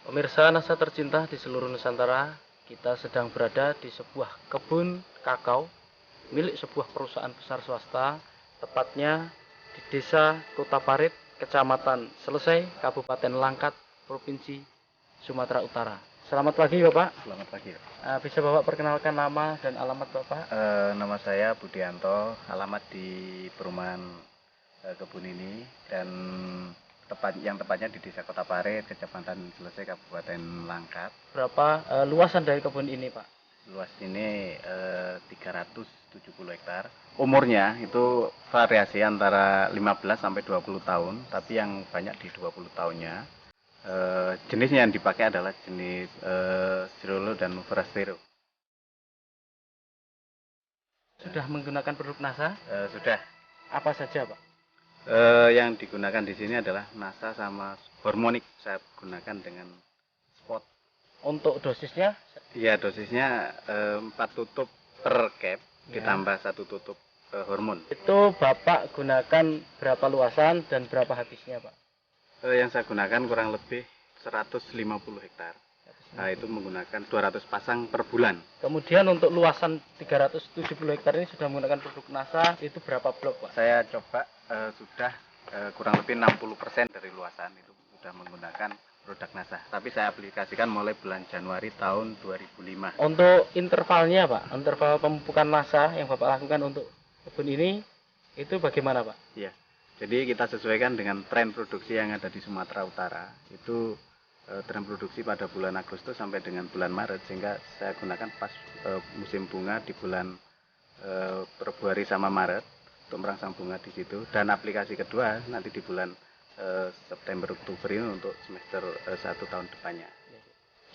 Pemirsa NASA tercinta di seluruh Nusantara, kita sedang berada di sebuah kebun kakao milik sebuah perusahaan besar swasta, tepatnya di Desa Kota Parit, Kecamatan Selesai, Kabupaten Langkat, Provinsi Sumatera Utara. Selamat pagi Bapak. Selamat pagi. Bisa Bapak perkenalkan nama dan alamat Bapak? Nama saya Budianto, alamat di perumahan kebun ini dan tepatnya di Desa Kota Parit, Kecamatan Selesai, Kabupaten Langkat. Berapa luasan dari kebun ini Pak? Luas ini 370 hektar. Umurnya itu variasi antara 15 sampai 20 tahun, tapi yang banyak di 20 tahunnya. Jenisnya yang dipakai adalah jenis Cirolo dan Forastero. Sudah menggunakan produk NASA? Sudah. Apa saja Pak? Yang digunakan di sini adalah NASA sama hormonik. Saya gunakan dengan spot. Untuk dosisnya? Iya, dosisnya 4 tutup per cap, Ya. ditambah 1 tutup hormon. Itu Bapak gunakan berapa luasan dan berapa habisnya Pak? Yang saya gunakan kurang lebih 150 hektar. Nah, itu menggunakan 200 pasang per bulan. Kemudian untuk luasan 370 hektar ini sudah menggunakan produk NASA, itu berapa blok Pak? Saya coba sudah kurang lebih 60% dari luasan itu sudah menggunakan produk NASA. Tapi saya aplikasikan mulai bulan Januari tahun 2005. Untuk intervalnya Pak, interval pemupukan NASA yang Bapak lakukan untuk kebun ini, itu bagaimana Pak? Iya, jadi kita sesuaikan dengan tren produksi yang ada di Sumatera Utara. Itu tren produksi pada bulan Agustus sampai dengan bulan Maret, sehingga saya gunakan pas musim bunga di bulan Februari sama Maret untuk merangsang bunga di situ, dan aplikasi kedua nanti di bulan September Oktober ini untuk semester 1 tahun depannya.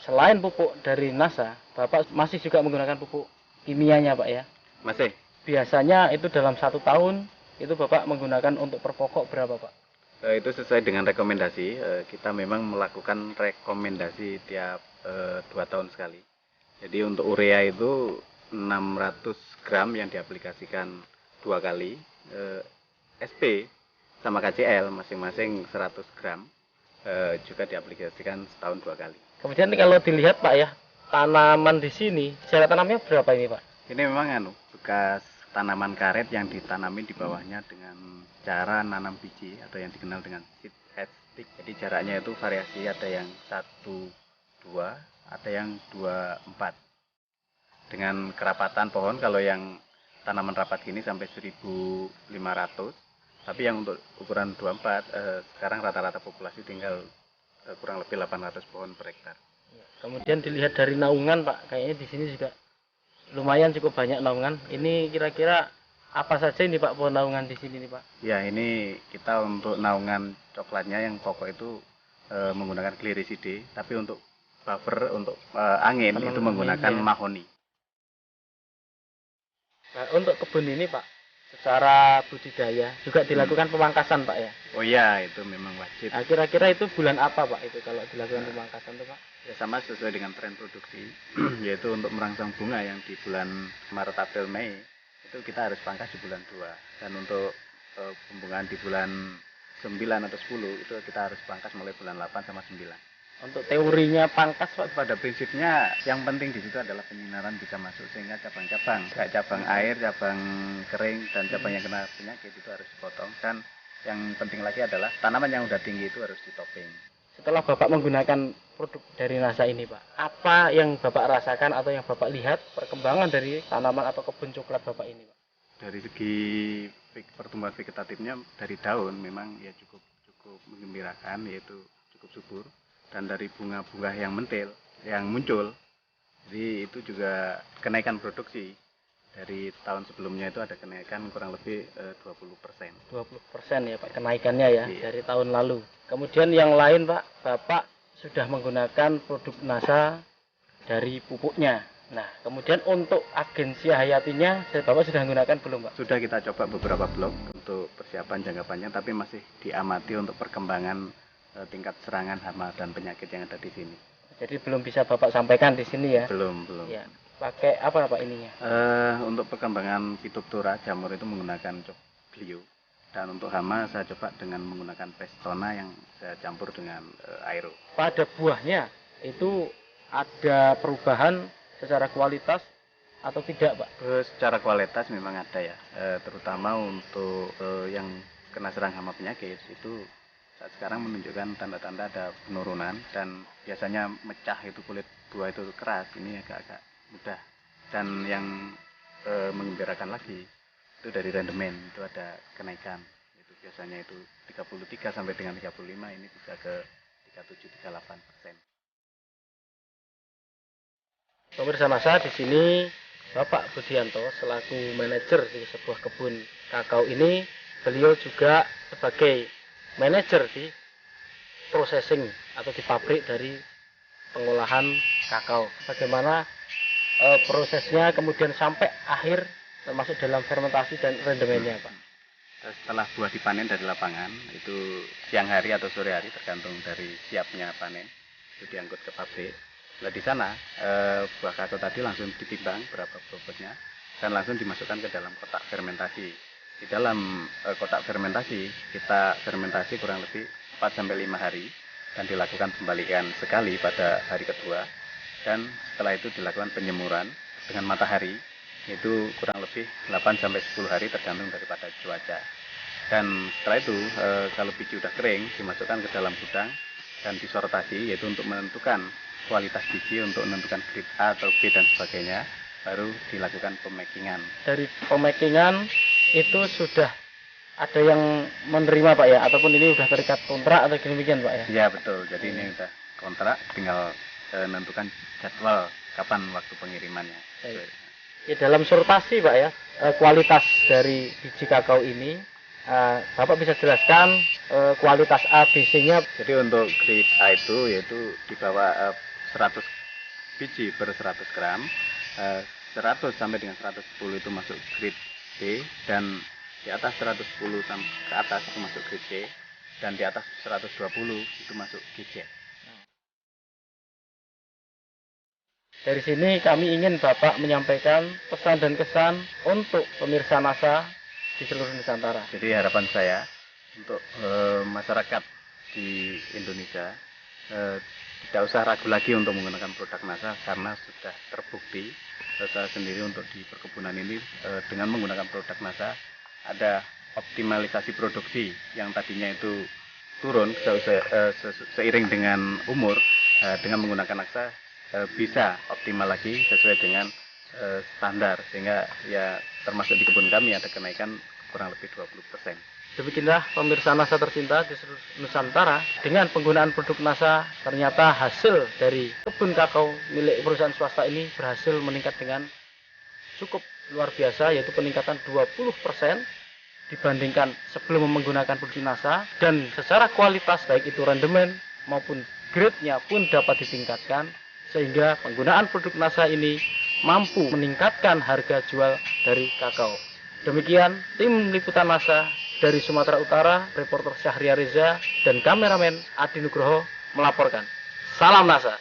Selain pupuk dari NASA, Bapak masih juga menggunakan pupuk kimianya Pak ya? Masih. Biasanya itu dalam 1 tahun itu Bapak menggunakan untuk per pokok berapa Pak? Itu sesuai dengan rekomendasi. Kita memang melakukan rekomendasi tiap 2 tahun sekali. Jadi untuk urea itu 600 gram yang diaplikasikan 2 kali. SP sama KCL masing-masing 100 gram juga diaplikasikan setahun 2 kali. Kemudian kalau dilihat Pak ya, tanaman di sini, jarak tanamnya berapa ini Pak? Ini memang bekas tanaman karet yang ditanami di bawahnya dengan cara nanam biji atau yang dikenal dengan seed head stick. Jadi jaraknya itu variasi, ada yang 1-2, ada yang 2-4. Dengan kerapatan pohon, kalau yang tanaman rapat gini sampai 1.500. Tapi yang untuk ukuran 24 sekarang rata-rata populasi tinggal kurang lebih 800 pohon per hektar. Kemudian dilihat dari naungan Pak, kayaknya di sini juga lumayan cukup banyak naungan. Ini kira-kira apa saja ini Pak pohon naungan di sini nih Pak? Ya, ini kita untuk naungan coklatnya yang pokok itu menggunakan Glyriside, tapi untuk buffer untuk angin itu menggunakan mahoni. Nah, untuk kebun ini Pak, secara budidaya juga dilakukan pemangkasan Pak ya? Oh iya, itu memang wajib. Nah, kira-kira itu bulan apa Pak itu kalau dilakukan pemangkasan itu Pak? Ya, sama sesuai dengan tren produksi, yaitu untuk merangsang bunga yang di bulan Maret, April, Mei itu kita harus pangkas di bulan 2. Dan untuk pembungaan di bulan 9 atau 10 itu kita harus pangkas mulai bulan 8 sama 9. Untuk teorinya pangkas Pak? Pada prinsipnya yang penting di situ adalah penyinaran bisa masuk, sehingga cabang-cabang kayak cabang air, cabang kering, dan cabang yang kena penyakit itu harus dipotong. Dan yang penting lagi adalah tanaman yang udah tinggi itu harus ditoping. Setelah Bapak menggunakan produk dari NASA ini Pak, apa yang Bapak rasakan atau yang Bapak lihat perkembangan dari tanaman atau kebun coklat Bapak ini Pak? Dari segi pertumbuhan vegetatifnya dari daun memang ya cukup menggembirakan, yaitu cukup subur, dan dari bunga-bunga yang mentil yang muncul, jadi itu juga kenaikan produksi dari tahun sebelumnya itu ada kenaikan kurang lebih 20%. 20% ya Pak kenaikannya ya. Iya. Dari tahun lalu. Kemudian yang lain Pak, Bapak sudah menggunakan produk NASA dari pupuknya. Nah, kemudian untuk agensi hayatinya, Bapak sudah menggunakan belum Pak? Sudah kita coba beberapa blok untuk persiapan jangka panjang, tapi masih diamati untuk perkembangan tingkat serangan hama dan penyakit yang ada di sini. Jadi belum bisa Bapak sampaikan di sini ya? Belum. Ya. Pakai apa Pak ininya? Untuk perkembangan Phytophthora jamur itu menggunakan Glio, dan untuk hama saya coba dengan menggunakan Pestona yang saya campur dengan Aero. Pada buahnya itu ada perubahan secara kualitas atau tidak, Pak? Secara kualitas memang ada ya, terutama untuk yang kena serang hama penyakit itu saat sekarang menunjukkan tanda-tanda ada penurunan, dan biasanya mecah itu kulit buah itu keras, ini agak-agak mudah. Dan yang menggembirakan lagi itu dari rendemen itu ada kenaikan, itu biasanya itu 33 sampai dengan 35, ini bisa ke 37-38%. Pemirsa Nasa, di sini Bapak Budianto selaku manajer di sebuah kebun kakao ini, beliau juga sebagai manajer di processing atau di pabrik dari pengolahan kakao. Bagaimana prosesnya kemudian sampai akhir termasuk dalam fermentasi dan rendemennya, Pak? Setelah buah dipanen dari lapangan, itu siang hari atau sore hari tergantung dari siapnya panen, itu diangkut ke pabrik. Nah, di sana buah kakao tadi langsung ditimbang berapa bobotnya dan langsung dimasukkan ke dalam kotak fermentasi. Di dalam kotak fermentasi kita fermentasi kurang lebih 4-5 hari dan dilakukan pembalikan sekali pada hari kedua, dan setelah itu dilakukan penyemuran dengan matahari itu kurang lebih 8-10 hari tergantung daripada cuaca. Dan setelah itu kalau biji udah kering dimasukkan ke dalam gudang dan disortasi, yaitu untuk menentukan kualitas biji, untuk menentukan grade A atau B dan sebagainya, baru dilakukan pemakingan. Dari pemakingan itu sudah ada yang menerima, Pak, ya, ataupun ini sudah terikat kontrak atau demikian, Pak, ya? Ya betul, jadi ini udah kontrak, tinggal menentukan jadwal kapan waktu pengirimannya. Ya, dalam sortasi, Pak, ya, kualitas dari biji kakao ini, Bapak bisa jelaskan kualitas A, B, C-nya? Jadi untuk grade A itu yaitu di bawah 100 biji per 100 gram, 100 sampai dengan 110 itu masuk grade B, dan di atas 110 sampai ke atas itu masuk grade C, dan di atas 120 itu masuk GC. Dari sini kami ingin Bapak menyampaikan pesan dan kesan untuk pemirsa Nasa di seluruh Nusantara. Jadi harapan saya untuk masyarakat di Indonesia tidak usah ragu lagi untuk menggunakan produk Nasa, karena sudah terbukti saya sendiri untuk di perkebunan ini dengan menggunakan produk Nasa ada optimalisasi produksi yang tadinya itu turun seiring dengan umur, dengan menggunakan Nasa bisa optimal lagi sesuai dengan standar, sehingga ya termasuk di kebun kami ada kenaikan kurang lebih 20%. Demikianlah pemirsa Nasa tercinta di seluruh Nusantara, dengan penggunaan produk Nasa ternyata hasil dari kebun kakao milik perusahaan swasta ini berhasil meningkat dengan cukup luar biasa, yaitu peningkatan 20% dibandingkan sebelum menggunakan produk Nasa, dan secara kualitas baik itu rendemen maupun grade-nya pun dapat ditingkatkan, sehingga penggunaan produk Nasa ini mampu meningkatkan harga jual dari kakao. Demikian tim liputan Nasa dari Sumatera Utara, reporter Syahria Reza dan kameramen Adi Nugroho melaporkan. Salam Nasa.